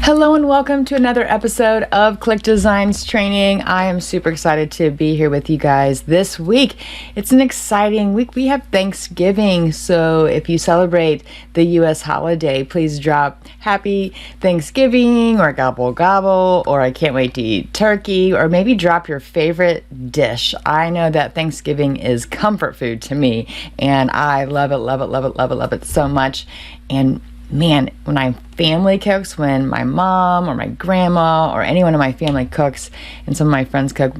Hello and welcome to another episode of ClickDesigns training. I am super excited to be here with you guys this week. It's an exciting week. We have Thanksgiving, so if you celebrate the U.S. holiday, please drop Happy Thanksgiving or gobble gobble or I can't wait to eat turkey, or maybe drop your favorite dish. I know that Thanksgiving is comfort food to me and I love it, love it, love it, love it, love it so much. And man, when my family cooks, when my mom or my grandma or anyone in my family cooks and some of my friends cook,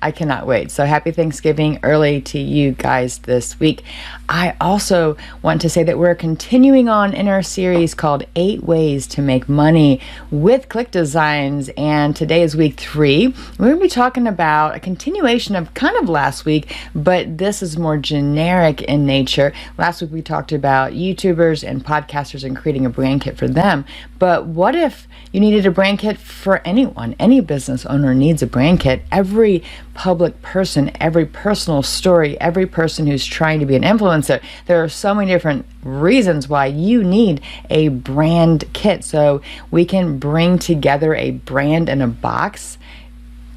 I cannot wait. So happy Thanksgiving early to you guys this week. I also want to say that we're continuing on in our series called 8 Ways to Make Money with ClickDesigns, and today is week 3. We're going to be talking about a continuation of kind of last week, but this is more generic in nature. Last week we talked about YouTubers and podcasters and creating a brand kit for them. But what if you needed a brand kit for anyone? Any business owner needs a brand kit. Every public person, every personal story, every person who's trying to be an influencer, there are so many different reasons why you need a brand kit. So we can bring together a brand in a box.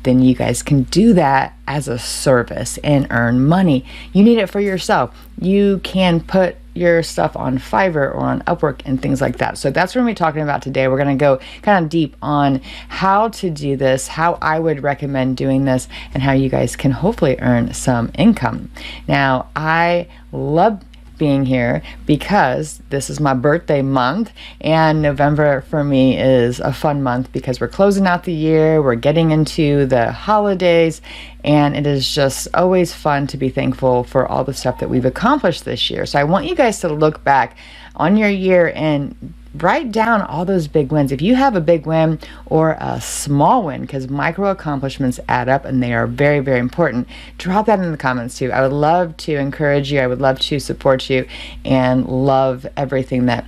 Then you guys can do that as a service and earn money. You need it for yourself. You can put your stuff on Fiverr or on Upwork and things like that. So that's what we're going to be talking about today. We're going to go kind of deep on how to do this, how I would recommend doing this, and how you guys can hopefully earn some income. Now, I love being here because this is my birthday month, and November for me is a fun month because we're closing out the year, we're getting into the holidays, and it is just always fun to be thankful for all the stuff that we've accomplished this year. So I want you guys to look back on your year and write down all those big wins. If you have a big win or a small win, because micro accomplishments add up and they are very, very important, drop that in the comments too. I would love to encourage you. I would love to support you and love everything that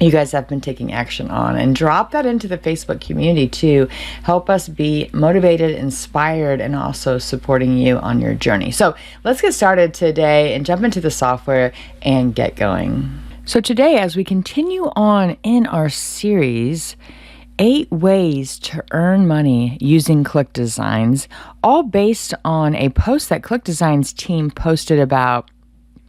you guys have been taking action on, and drop that into the Facebook community to help us be motivated, inspired, and also supporting you on your journey. So let's get started today and jump into the software and get going. So today, as we continue on in our series, 8 ways to earn money using ClickDesigns, all based on a post that ClickDesigns team posted about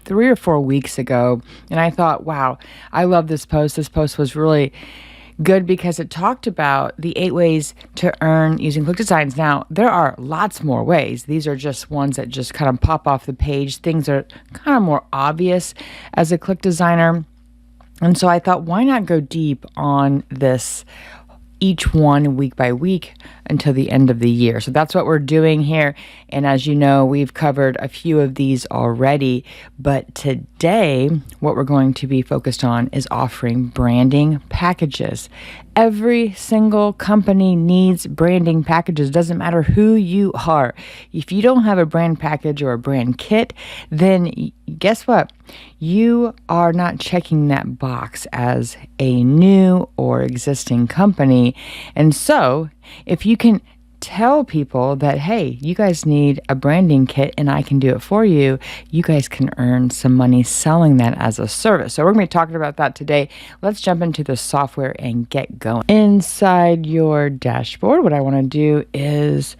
3 or 4 weeks ago. And I thought, wow, I love this post. This post was really good because it talked about the 8 ways to earn using ClickDesigns. Now, there are lots more ways. These are just ones that just kind of pop off the page. Things are kind of more obvious as a Click designer. And so I thought, why not go deep on this, each one week by week until the end of the year. So that's what we're doing here. And as you know, we've covered a few of these already. But today, what we're going to be focused on is offering branding packages. Every single company needs branding packages. Doesn't matter who you are. If you don't have a brand package or a brand kit, then guess what? You are not checking that box as a new or existing company. And so if you can tell people that, hey, you guys need a branding kit and I can do it for you, you guys can earn some money selling that as a service. So we're going to be talking about that today. Let's jump into the software and get going. Inside your dashboard, what I want to do is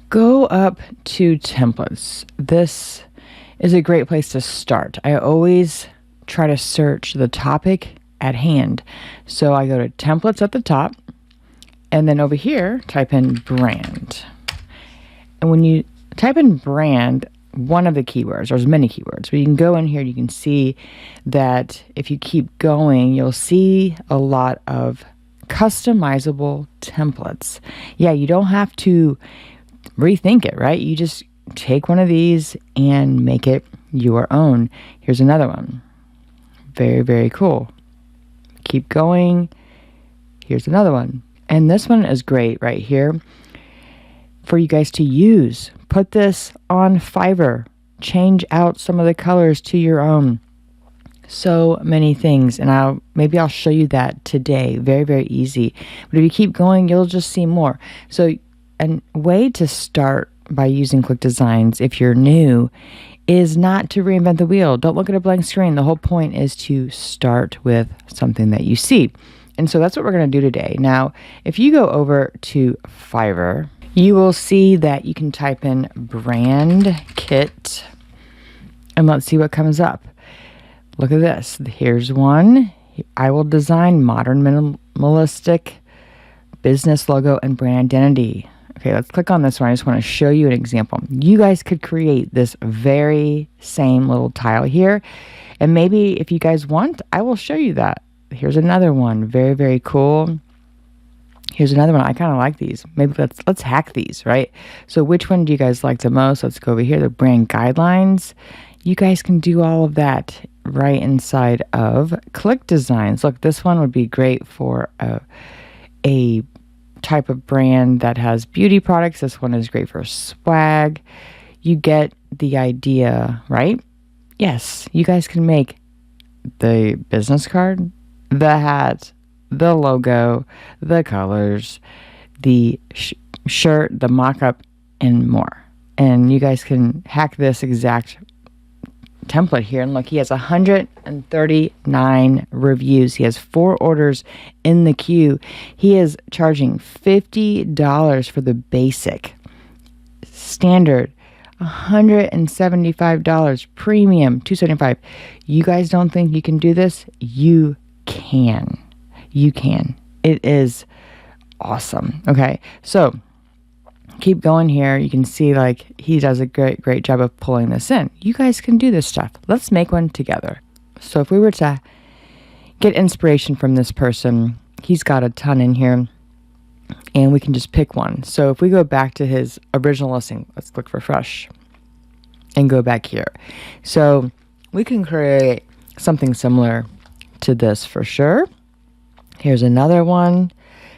go up to templates. This is a great place to start. I always try to search the topic at hand. So I go to templates at the top, and then over here, type in brand. And when you type in brand, one of the keywords, there's many keywords, but you can go in here and you can see that if you keep going, you'll see a lot of customizable templates. Yeah, you don't have to rethink it, right? You just take one of these and make it your own. Here's another one. Very, very cool. Keep going. Here's another one. And this one is great right here for you guys to use. Put this on Fiverr. Change out some of the colors to your own. So many things. And maybe I'll show you that today. Very, very easy. But if you keep going, you'll just see more. So a way to start by using ClickDesigns, if you're new, is not to reinvent the wheel. Don't look at a blank screen. The whole point is to start with something that you see. And so that's what we're going to do today. Now, if you go over to Fiverr, you will see that you can type in brand kit, and let's see what comes up. Look at this. Here's one. I will design modern minimalistic business logo and brand identity. Okay, let's click on this one. I just want to show you an example. You guys could create this very same little tile here. And maybe if you guys want, I will show you that. Here's another one. Very, very cool. Here's another one. I kind of like these. Maybe let's hack these, right? So which one do you guys like the most? Let's go over here. The brand guidelines. You guys can do all of that right inside of ClickDesigns. Look, this one would be great for a type of brand that has beauty products. This one is great for swag. You get the idea, right? Yes, you guys can make the business card, the hat, the logo, the colors, the shirt, the mock-up, and more. And you guys can hack this exact template here. And look, he has 139 reviews. He has 4 orders in the queue. He is charging $50 for the basic. Standard, $175. Premium, $275. You guys don't think you can do this? You can. You can. It is awesome. Okay, so keep going here. You can see like he does a great job of pulling this in. You guys can do this stuff. Let's make one together. So if we were to get inspiration from this person, he's got a ton in here, and we can just pick one. So if we go back to his original listing, let's click refresh and go back here. So we can create something similar to this for sure. Here's another one.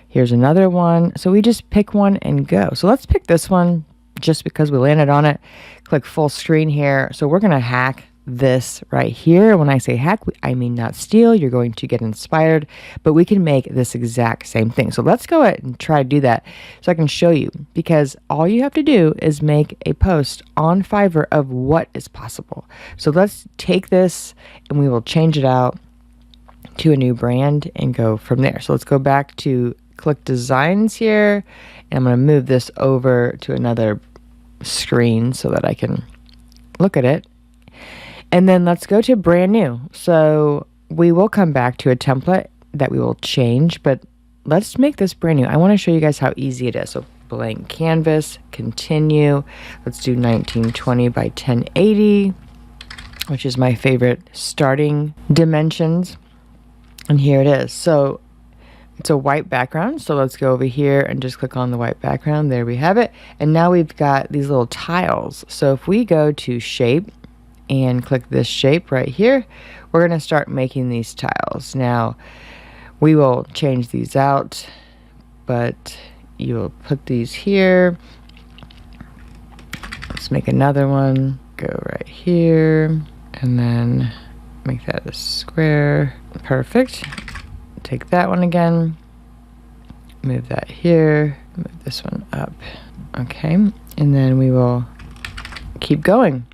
Here's another one. So we just pick one and go. So let's pick this one just because we landed on it. Click full screen here. So we're going to hack this right here. When I say hack, I mean not steal. You're going to get inspired, but we can make this exact same thing. So let's go ahead and try to do that so I can show you, because all you have to do is make a post on Fiverr of what is possible. So let's take this and we will change it out to a new brand and go from there. So let's go back to ClickDesigns here, and I'm going to move this over to another screen so that I can look at it. And then let's go to brand new. So we will come back to a template that we will change, but let's make this brand new. I want to show you guys how easy it is. So blank canvas, continue. Let's do 1920 by 1080, which is my favorite starting dimensions. And here it is. So it's a white background. So let's go over here and just click on the white background. There we have it. And now we've got these little tiles. So if we go to shape and click this shape right here, we're going to start making these tiles. Now we will change these out, but you will put these here. Let's make another one. Go right here and then make that a square. Perfect. Take that one again, move that here, move this one up. Okay, and then we will keep going.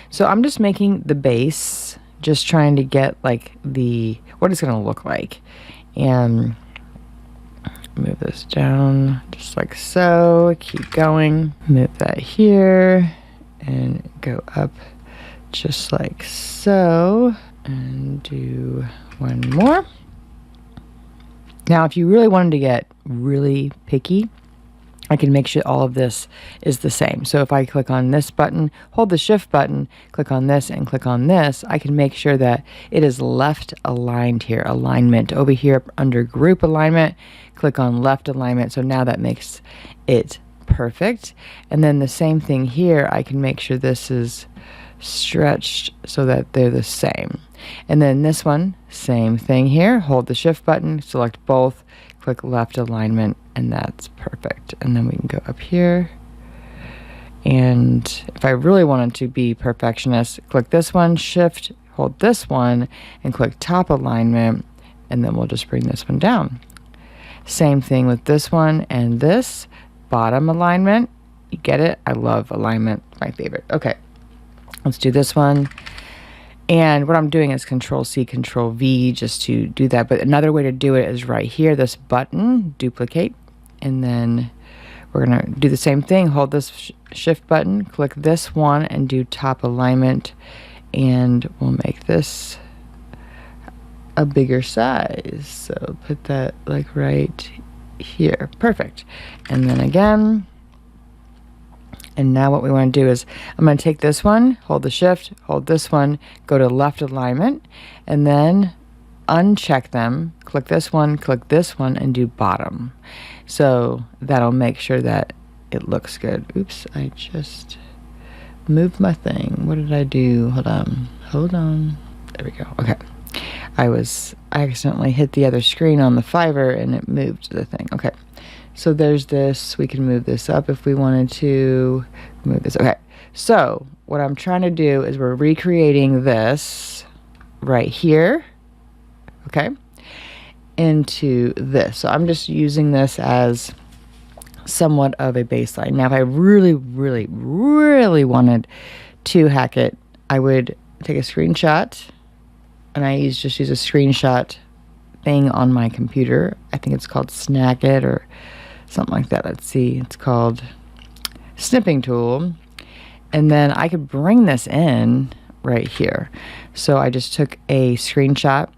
So I'm just making the base, just trying to get like what it's going to look like. And move this down just like so. Keep going. Move that here and go up just like so. And do one more. Now, if you really wanted to get really picky, I can make sure all of this is the same. So if I click on this button, hold the shift button, click on this and click on this, I can make sure that it is left aligned here, alignment. Over here under group alignment, click on left alignment. So now that makes it perfect. And then the same thing here, I can make sure this is stretched so that they're the same. And then this one, same thing here. Hold the shift button, select both, click left alignment, and that's perfect. And then we can go up here. And if I really wanted to be perfectionist, click this one, shift, hold this one, and click top alignment, and then we'll just bring this one down. Same thing with this one and this, bottom alignment. You get it? I love alignment, my favorite. Okay, let's do this one. And what I'm doing is Control C, Control V just to do that. But another way to do it is right here, this button, duplicate. And then we're going to do the same thing. Hold this shift button, click this one, and do top alignment. And we'll make this a bigger size. So put that like right here. Perfect. And then again. And now what we want to do is I'm going to take this one, hold the shift, hold this one, go to left alignment, and then uncheck them, click this one, and do bottom. So that'll make sure that it looks good. Oops, I just moved my thing. What did I do? Hold on. There we go. Okay. I accidentally hit the other screen on the Fiverr and it moved the thing. Okay. So there's this. We can move this up if we wanted to move this. Okay. So what I'm trying to do is we're recreating this right here. Okay. Into this. So I'm just using this as somewhat of a baseline. Now, if I really, really, really wanted to hack it, I would take a screenshot, and I just use a screenshot thing on my computer. I think it's called Snagit or something like that. Let's see. It's called Snipping Tool. And then I could bring this in right here. So I just took a screenshot,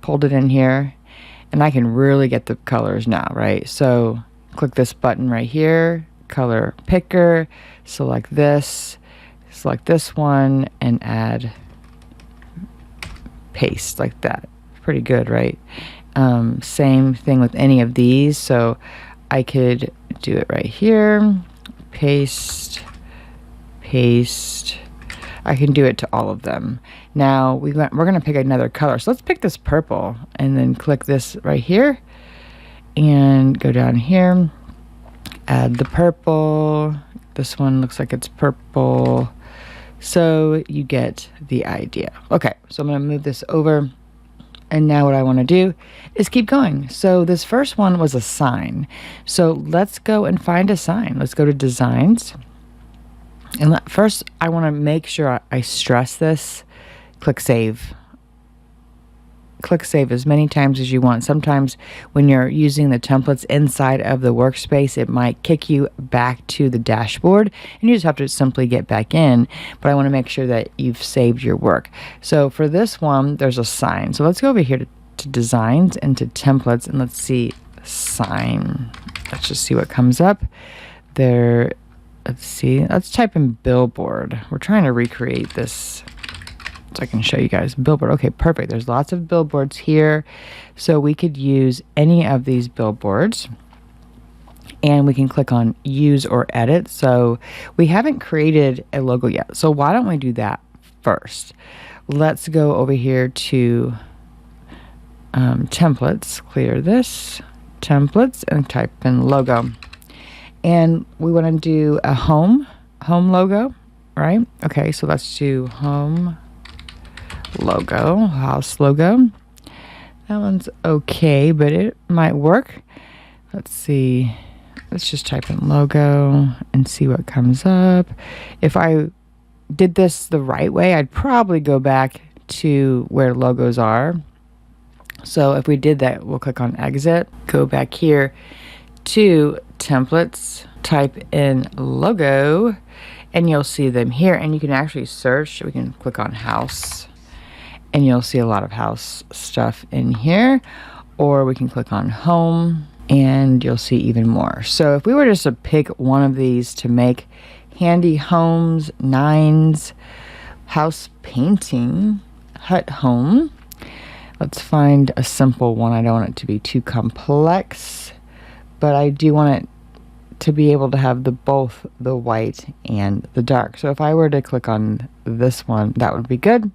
pulled it in here, and I can really get the colors now, right? So click this button right here, color picker, select this one, and add paste like that. Pretty good, right? Same thing with any of these. So I could do it right here, paste. I can do it to all of them. Now we're going to pick another color. So let's pick this purple and then click this right here and go down here, add the purple. This one looks like it's purple. So you get the idea. Okay, so I'm going to move this over. And now what I want to do is keep going. So this first one was a sign. So let's go and find a sign. Let's go to Designs. And first, I want to make sure I stress this. Click Save. Click Save as many times as you want. Sometimes when you're using the templates inside of the workspace, it might kick you back to the dashboard, and you just have to simply get back in. But I want to make sure that you've saved your work. So for this one, there's a sign. So let's go over here to Designs and to Templates, and let's see sign. Let's just see what comes up there. Let's see. Let's type in billboard. We're trying to recreate this so I can show you guys billboard. Okay, perfect. There's lots of billboards here. So we could use any of these billboards, and we can click on use or edit. So we haven't created a logo yet. So why don't we do that first? Let's go over here to templates, clear this, templates, and type in logo. And we want to do a home logo, right? Okay, so let's do home logo, house logo. That one's okay, but it might work. Let's see. Let's just type in logo and see what comes up. If I did this the right way, I'd probably go back to where logos are. So if we did that, we'll click on exit, go back here to templates, type in logo, and you'll see them here. And you can actually search. We can click on house, and you'll see a lot of house stuff in here. Or we can click on home, and you'll see even more. So if we were just to pick one of these to make handy homes, nines, house painting, hut home, let's find a simple one. I don't want it to be too complex, but I do want it to be able to have both the white and the dark. So if I were to click on this one, that would be good.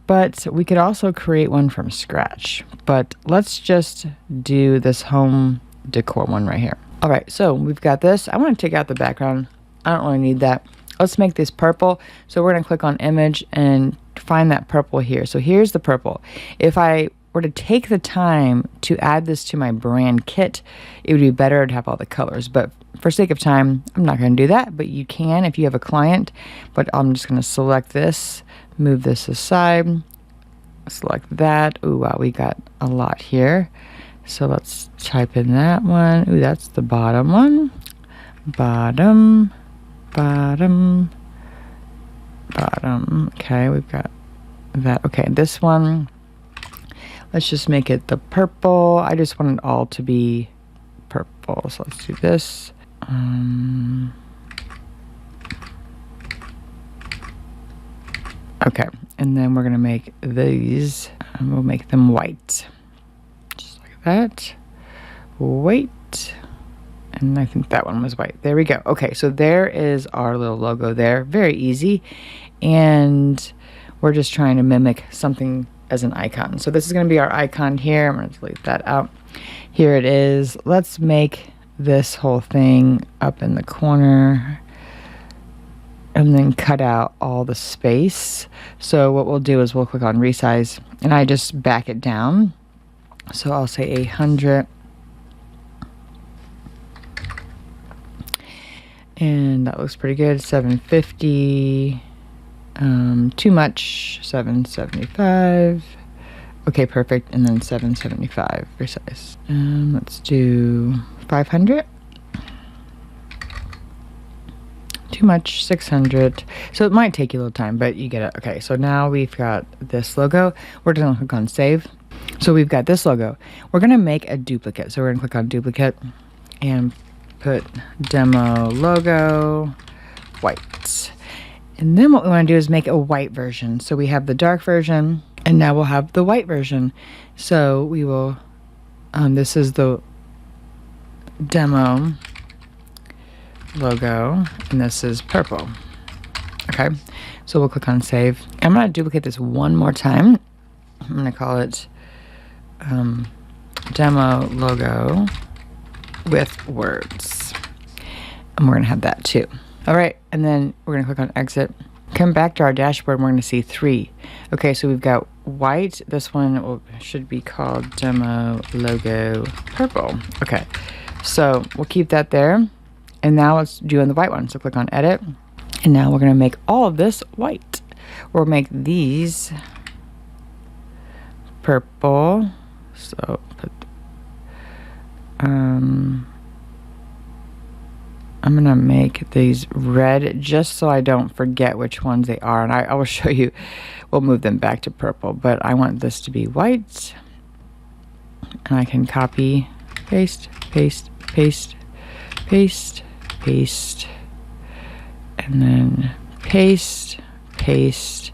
But we could also create one from scratch. But let's just do this home decor one right here. All right, so we've got this. I want to take out the background. I don't really need that. Let's make this purple. So we're going to click on image and find that purple here. So here's the purple. If I were to take the time to add this to my brand kit, it would be better to have all the colors. But for sake of time, I'm not going to do that. But you can if you have a client. But I'm just going to select this, move this aside. Select that. Ooh, wow, we got a lot here. So let's type in that one. Ooh, that's the bottom one. Bottom, bottom, bottom. Okay, we've got that. Okay, this one, let's just make it the purple. I just want it all to be purple. So let's do this. Okay, and then we're gonna make these, and we'll make them white. Just like that. White. And I think that one was white. There we go. Okay, so there is our little logo there. Very easy. And we're just trying to mimic something as an icon. So this is gonna be our icon here. I'm gonna delete that out. Here it is. Let's make this whole thing up in the corner and then cut out all the space. So what we'll do is we'll click on resize, and I just back it down. So I'll say 100. And that looks pretty good. 750. Too much. 775. Okay, perfect. And then 775 resize. Let's do 500. Too much. 600. So it might take you a little time, but you get it. Okay, so now we've got this logo. We're gonna click on save. So we've got this logo. We're gonna make a duplicate. So we're gonna click on duplicate and put demo logo white. And then what we want to do is make a white version. So we have the dark version, and now we'll have the white version. So we will, this is the demo logo, and this is purple. Okay, so we'll click on save. I'm going to duplicate this one more time. I'm going to call it demo logo with words, and we're going to have that too. All right, and then we're going to click on exit. Come back to our dashboard, and we're going to see 3. Okay, so we've got white. This one should be called demo logo purple. Okay, so we'll keep that there. And now let's do on the white one. So click on edit. And now we're going to make all of this white. We'll make these purple. So put, I'm going to make these red just so I don't forget which ones they are. And I will show you. We'll move them back to purple. But I want this to be white. And I can copy, paste, paste, paste, paste, paste, and then paste, paste.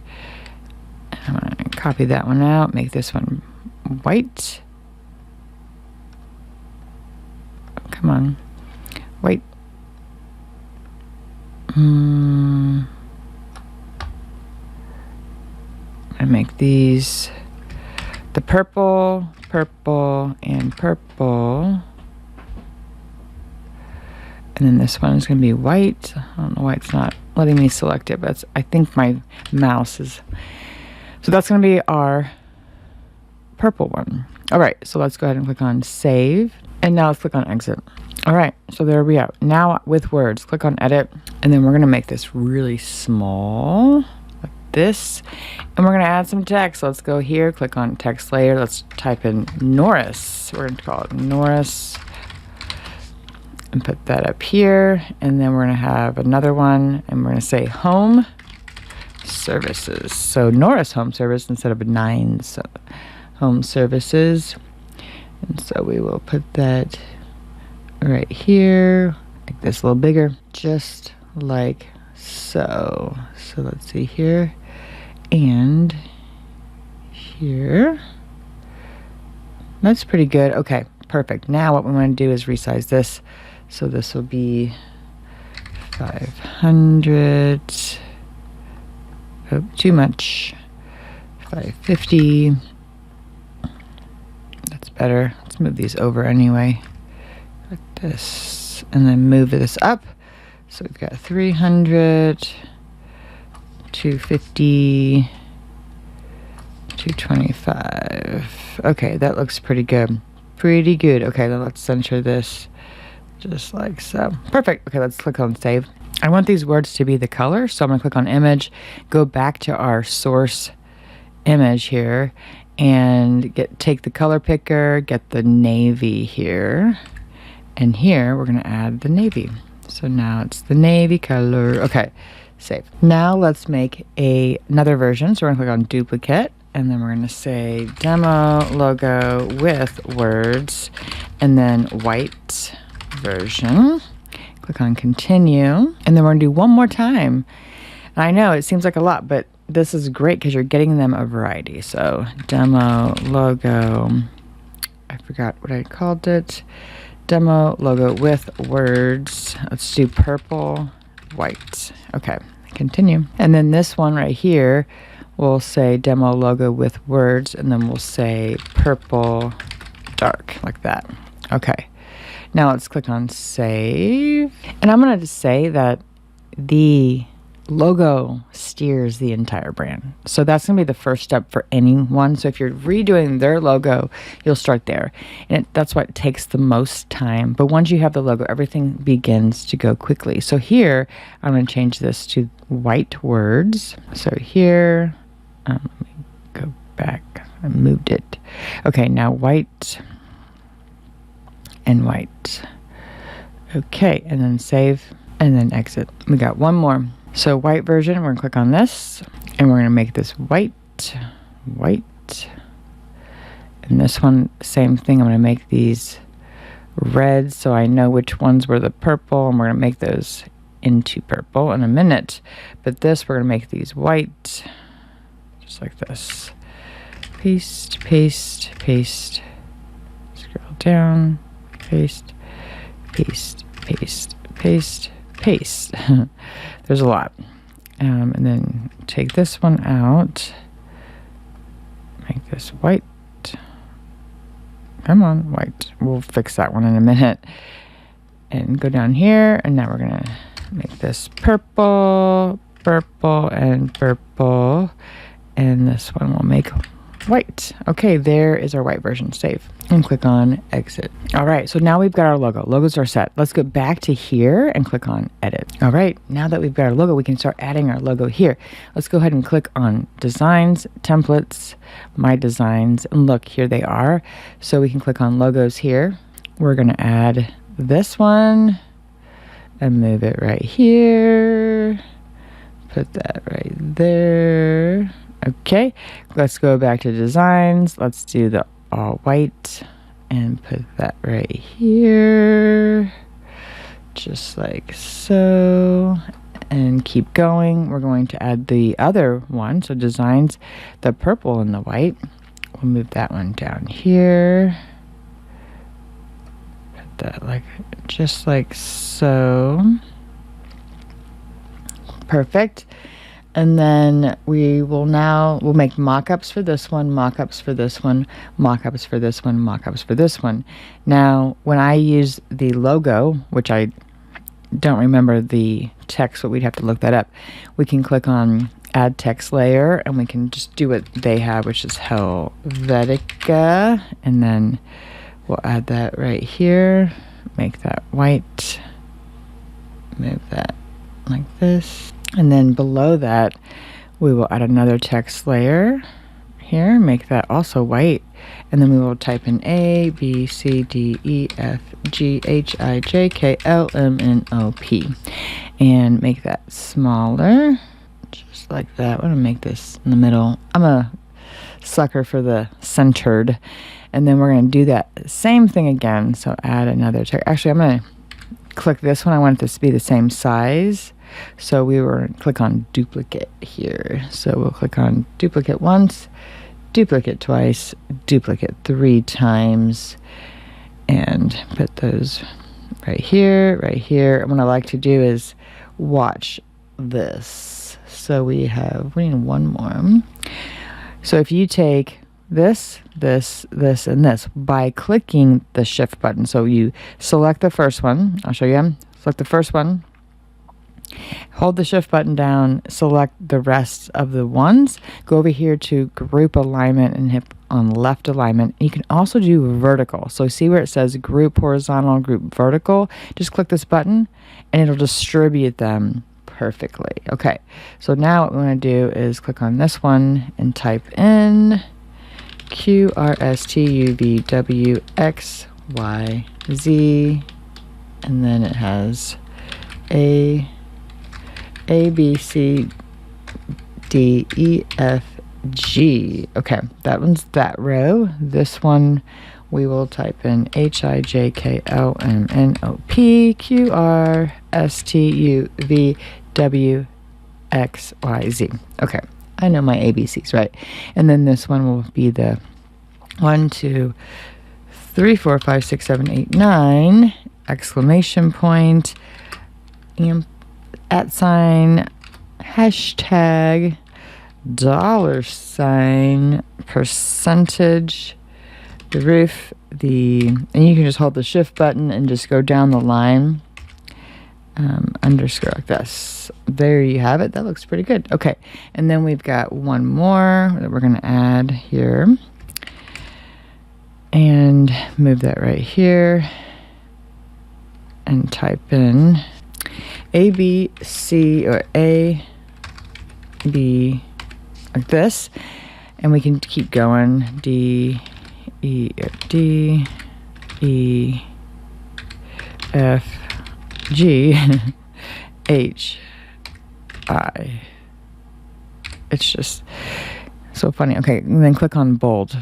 I'm going to copy that one out, make this one white. Come on, white. I make these the purple, purple, and purple. And then this one is going to be white. I don't know why it's not letting me select it, but I think my mouse is. So that's going to be our purple one. All right, so let's go ahead and click on save. And now let's click on exit. All right, so there we are. Now with words, click on edit. And then we're going to make this really small, like this. And we're going to add some text. So let's go here, click on text layer. Let's type in Norris. We're going to call it Norris. And put that up here, and then we're going to have another one, and we're going to say home services. So Norris Home Service instead of a 9, so home services. And so we will put that right here, make this a little bigger, just like so. So let's see here, and here. That's pretty good. Okay, perfect. Now what we want to do is resize this. So this will be 500. Oh, too much. 550. That's better. Let's move these over anyway. Like this. And then move this up. So we've got 300, 250, 225. Okay, that looks pretty good. Pretty good. Okay, then let's center this. Just like so. Perfect. Okay, let's click on save. I want these words to be the color, so I'm going to click on image, go back to our source image here, and take the color picker, get the navy here, and here we're going to add the navy. So now it's the navy color. Okay, save. Now let's make another version. So we're going to click on duplicate, and then we're going to say demo logo with words, and then white version. Click on continue, and then we're going to do one more time. And I know it seems like a lot, but this is great because you're getting them a variety. So demo logo, I forgot what I called it. Demo logo with words. Let's do purple, white. Okay, continue. And then this one right here, we'll say demo logo with words, and then we'll say purple, dark, like that. Okay. Now let's click on save. And I'm going to say that the logo steers the entire brand. So that's going to be the first step for anyone. So if you're redoing their logo, you'll start there. And that's why it takes the most time. But once you have the logo, everything begins to go quickly. So here, I'm going to change this to white words. So here, let me go back. I moved it. Okay, now white and white. Okay, and then save, and then exit. We got one more. So white version, we're gonna click on this, and we're gonna make this white. And this one, same thing, I'm gonna make these red so I know which ones were the purple, and we're gonna make those into purple in a minute. But this, we're gonna make these white, just like this. Paste, paste, paste. Scroll down. Paste, paste, paste, paste, paste. There's a lot. And then take this one out. Make this white. Come on, white. We'll fix that one in a minute. And go down here, and now we're going to make this purple, purple, and purple. And this one we'll make white. Okay, there is our white version. Save and click on exit. All right, so now we've got our logo. Logos are set. Let's go back to here and click on edit. All right, now that we've got our logo, we can start adding our logo here. Let's go ahead and click on designs, templates, my designs, and look, here they are. So we can click on logos here. We're going to add this one and move it right here. Put that right there. Okay, let's go back to designs. Let's do the all white and put that right here, just like so, and keep going. We're going to add the other one, so designs, the purple and the white. We'll move that one down here. Put that like just like so. Perfect. And then we'll make mock-ups for this one, mock-ups for this one, mock-ups for this one, mock-ups for this one. Now, when I use the logo, which I don't remember the text, but we'd have to look that up, we can click on add text layer, and we can just do what they have, which is Helvetica, and then we'll add that right here, make that white, move that like this. And then below that, we will add another text layer here, make that also white. And then we will type in A, B, C, D, E, F, G, H, I, J, K, L, M, N, O, P. And make that smaller, just like that. I'm gonna make this in the middle. I'm a sucker for the centered. And then we're gonna do that same thing again. So add another text. Actually, I'm gonna click this one. I want this to be the same size. So we were click on duplicate here. So we'll click on duplicate once, duplicate twice, duplicate 3 times, and put those right here, right here. And what I like to do is watch this. So we need one more. So if you take this, this, this, and this by clicking the shift button. So you select the first one. I'll show you. Select the first one. Hold the shift button down, select the rest of the ones, go over here to group alignment and hit on left alignment. You can also do vertical. So see where it says group horizontal, group vertical? Just click this button and it'll distribute them perfectly. Okay, so now what we want to do is click on this one and type in QRSTUVWXYZ, and then it has A, B, C, D, E, F, G. Okay, that one's that row. This one we will type in HIJKLMNOP Okay, I know my ABCs, right? And then this one will be the 1, 2, 3, 4, 5, 6, 7, 8, 9 exclamation point, @ sign, hashtag, $, percentage, the roof, and you can just hold the shift button and just go down the line, underscore like this. There you have it. That looks pretty good. Okay, and then we've got one more that we're going to add here and move that right here and type in A, B, C, or A, B, like this, and we can keep going. D, E, F, G, H, I. It's just so funny. Okay, and then click on bold.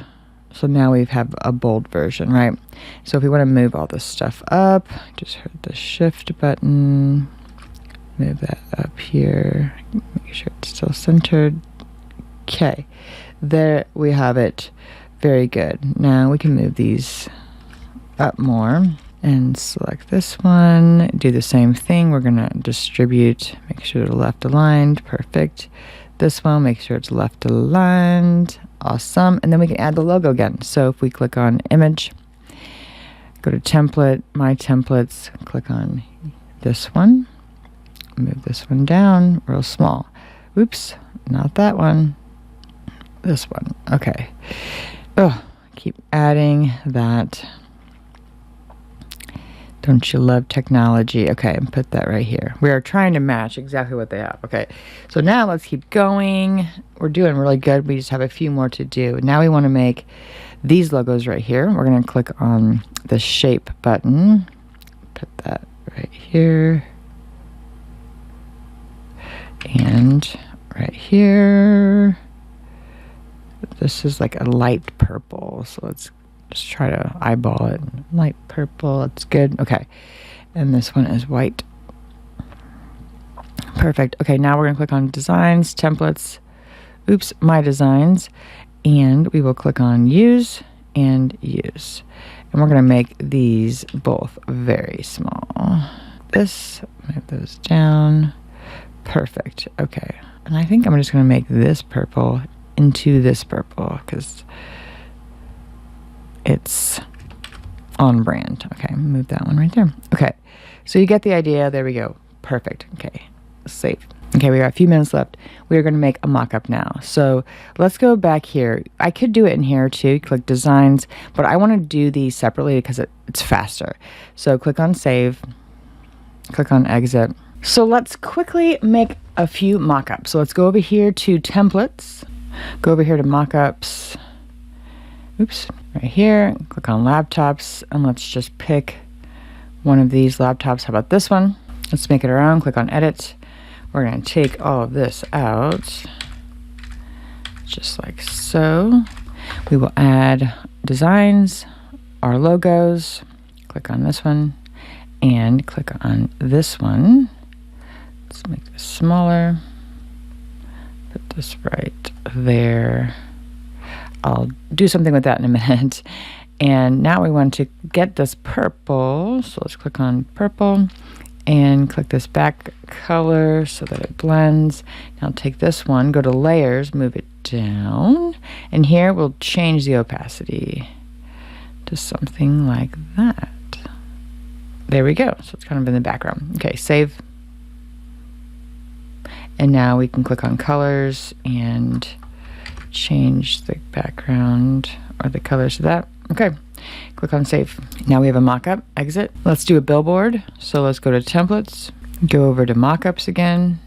So now we have a bold version, right? So if we want to move all this stuff up, just hit the shift button, move that up here, make sure it's still centered. Okay, there we have it. Very good. Now we can move these up more and select this one. Do the same thing. We're going to distribute, make sure they're left aligned. Perfect. This one, make sure it's left aligned. Awesome. And then we can add the logo again. So if we click on image, go to template, my templates, click on this one, move this one down real small. Oops, not that one. This one. Okay. Oh, keep adding that. Don't you love technology? Okay, and put that right here. We are trying to match exactly what they have. Okay, so now let's keep going. We're doing really good. We just have a few more to do. Now we want to make these logos right here. We're going to click on the shape button. Put that right here. And right here. This is like a light purple. So let's just try to eyeball it. Light purple, it's good. Okay, and this one is white. Perfect. Okay, now we're going to click on designs, templates, oops, my designs, and we will click on use and use. And we're going to make these both very small. This, move those down. Perfect. Okay, and I think I'm just going to make this purple into this purple because it's on brand. Okay, move that one right there. Okay, so you get the idea. There we go. Perfect. Okay, save. Okay, we got a few minutes left. We are going to make a mock-up now. So let's go back here. I could do it in here too. Click designs, but I want to do these separately because it's faster. So click on save, click on exit. So let's quickly make a few mock-ups. So let's go over here to templates, go over here to mock-ups. Oops, right here, click on laptops, and let's just pick one of these laptops. How about this one? Let's make it our own. Click on edit. We're going to take all of this out, just like so. We will add designs, our logos. Click on this one, and click on this one. Let's make this smaller. Put this right there. I'll do something with that in a minute. And now we want to get this purple. So let's click on purple and click this back color so that it blends. Now take this one, go to layers, move it down. And here we'll change the opacity to something like that. There we go. So it's kind of in the background. Okay, save. And now we can click on colors and change the background or the colors to that. Okay, click on save. Now we have a mockup, exit. Let's do a billboard. So let's go to templates, go over to mockups again,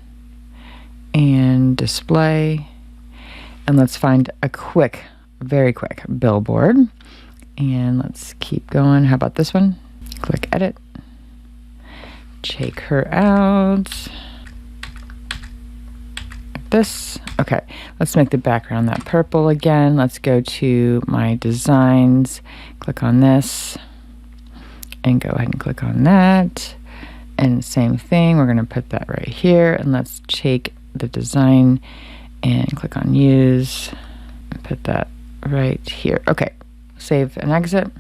and display. And let's find a quick, very quick billboard. And let's keep going. How about this one? Click edit. Take her out. Like this. Okay, let's make the background that purple again. Let's go to my designs. Click on this. And go ahead and click on that. And same thing, we're going to put that right here. And let's take the design and click on use. And put that right here. Okay, save and exit.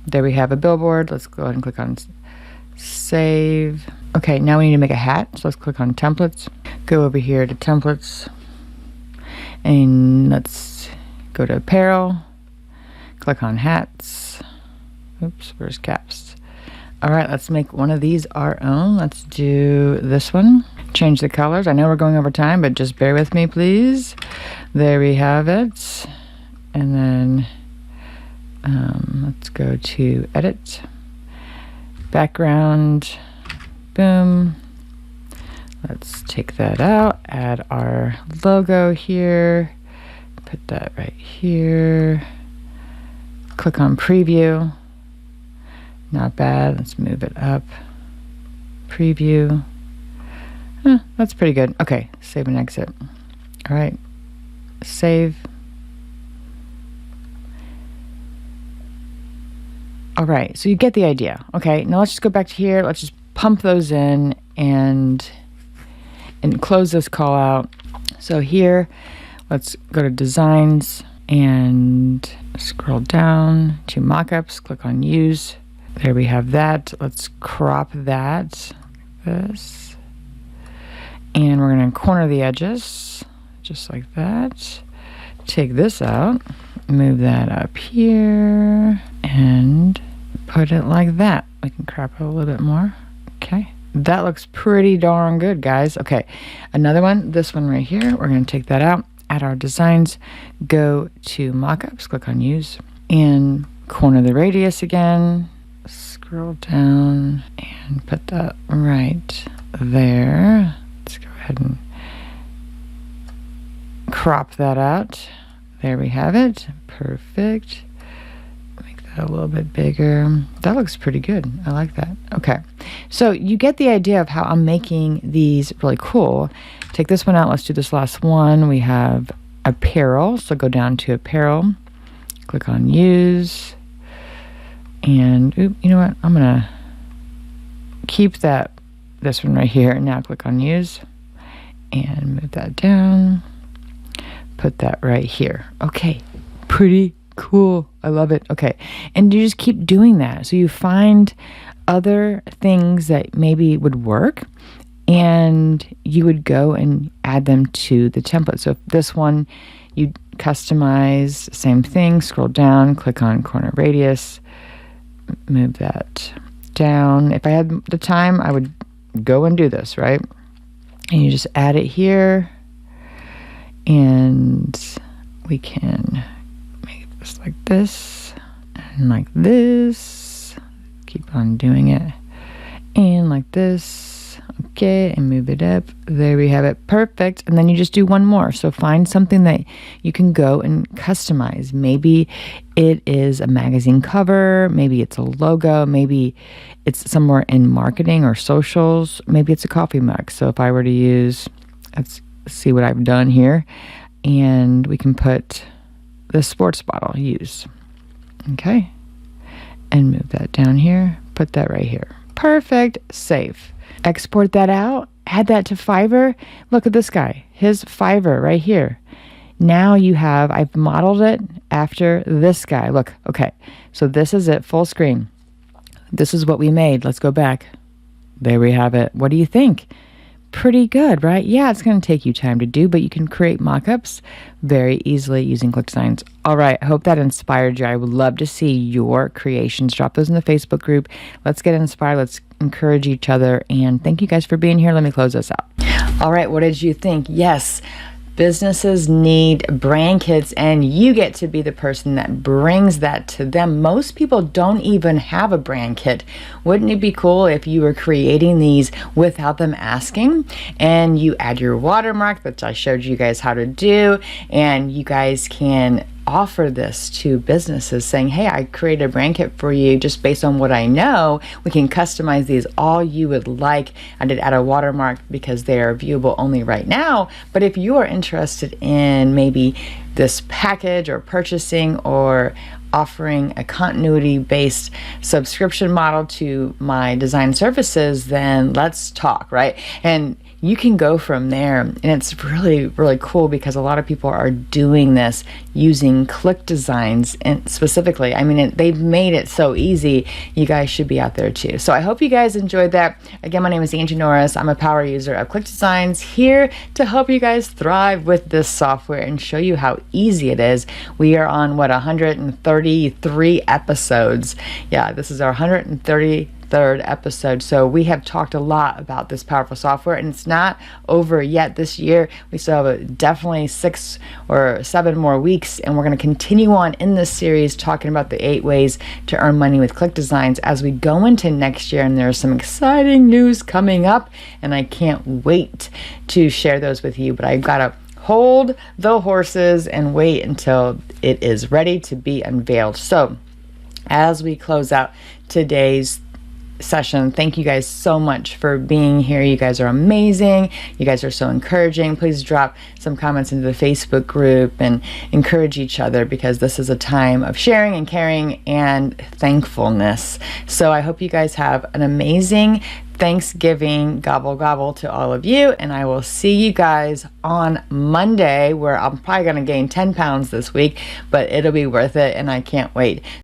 There we have a billboard. Let's go ahead and click on save. Okay, now we need to make a hat. So let's click on templates. Go over here to templates. And let's go to apparel. Click on hats. Oops, where's caps? All right, let's make one of these our own. Let's do this one. Change the colors. I know we're going over time, but just bear with me, please. There we have it. And then let's go to edit. Background. Boom. Let's take that out. Add our logo here. Put that right here. Click on preview. Not bad. Let's move it up. Preview. That's pretty good. Okay, save and exit. All right, save. All right, so you get the idea. Okay, now let's just go back to here. Let's just pump those in and close this call out. So here, let's go to designs and scroll down to mockups. Click on use. There we have that. Let's crop that like this. And we're going to corner the edges just like that. Take this out, move that up here, and put it like that. We can crop it a little bit more. Okay. That looks pretty darn good, guys. Okay. Another one, this one right here. We're going to take that out, add our designs, go to mockups, click on use, and corner the radius again. Scroll down and put that right there. Let's go ahead and crop that out. There we have it. Perfect. Make that a little bit bigger. That looks pretty good. I like that. Okay. So you get the idea of how I'm making these really cool. Take this one out. Let's do this last one. We have apparel. So go down to apparel. Click on use. And you know what? I'm going to keep this one right here. Now click on use and move that down. Put that right here. Okay. Pretty cool. I love it. Okay. And you just keep doing that. So you find other things that maybe would work and you would go and add them to the template. So if this one you customize, same thing, scroll down, click on corner radius, move that down. If I had the time, I would go and do this, right? And you just add it here, and we can make this like this and like this. Keep on doing it, and like this. Okay, and move it up. There we have it. Perfect. And then you just do one more. So find something that you can go and customize. Maybe it is a magazine cover. Maybe it's a logo. Maybe it's somewhere in marketing or socials. Maybe it's a coffee mug. So if I were to use, let's see what I've done here. And we can put the sports bottle, use. Okay. And move that down here. Put that right here. Perfect. Save. Export that out, add that to Fiverr. Look at this guy, his Fiverr right here. Now you have, I've modeled it after this guy. Look, okay, so this is it, full screen. This is what we made. Let's go back. There we have it. What do you think? Pretty good, right? Yeah, it's going to take you time to do, but you can create mockups very easily using ClickDesigns. All right, I hope that inspired you. I would love to see your creations. Drop those in the Facebook group. Let's get inspired. Let's encourage each other. And thank you guys for being here. Let me close this out. All right, what did you think? Yes, businesses need brand kits, and you get to be the person that brings that to them. Most people don't even have a brand kit. Wouldn't it be cool if you were creating these without them asking, and you add your watermark, which I showed you guys how to do, and you guys can offer this to businesses saying, hey, I created a brand kit for you just based on what I know. We can customize these all you would like. I did add a watermark because they are viewable only right now. But if you are interested in maybe this package or purchasing or offering a continuity-based subscription model to my design services, then let's talk, right? And you can go from there. And it's really, really cool because a lot of people are doing this using ClickDesigns, and specifically, I mean, they've made it so easy. You guys should be out there too. So I hope you guys enjoyed that. Again, my name is Angie Norris. I'm a power user of ClickDesigns, here to help you guys thrive with this software and show you how easy it is. We are on, 133 episodes. Yeah, this is our 133rd episode. So we have talked a lot about this powerful software, and it's not over yet this year. We still have definitely 6 or 7 more weeks, and we're going to continue on in this series talking about the 8 ways to earn money with ClickDesigns as we go into next year. And there's some exciting news coming up, and I can't wait to share those with you. But I've got to hold the horses and wait until it is ready to be unveiled. So as we close out today's session, thank you guys so much for being here. You guys are amazing. You guys are so encouraging. Please drop some comments into the Facebook group and encourage each other, because this is a time of sharing and caring and thankfulness. So I hope you guys have an amazing Thanksgiving. Gobble gobble to all of you, and I will see you guys on Monday, where I'm probably going to gain 10 pounds this week, but it'll be worth it, and I can't wait.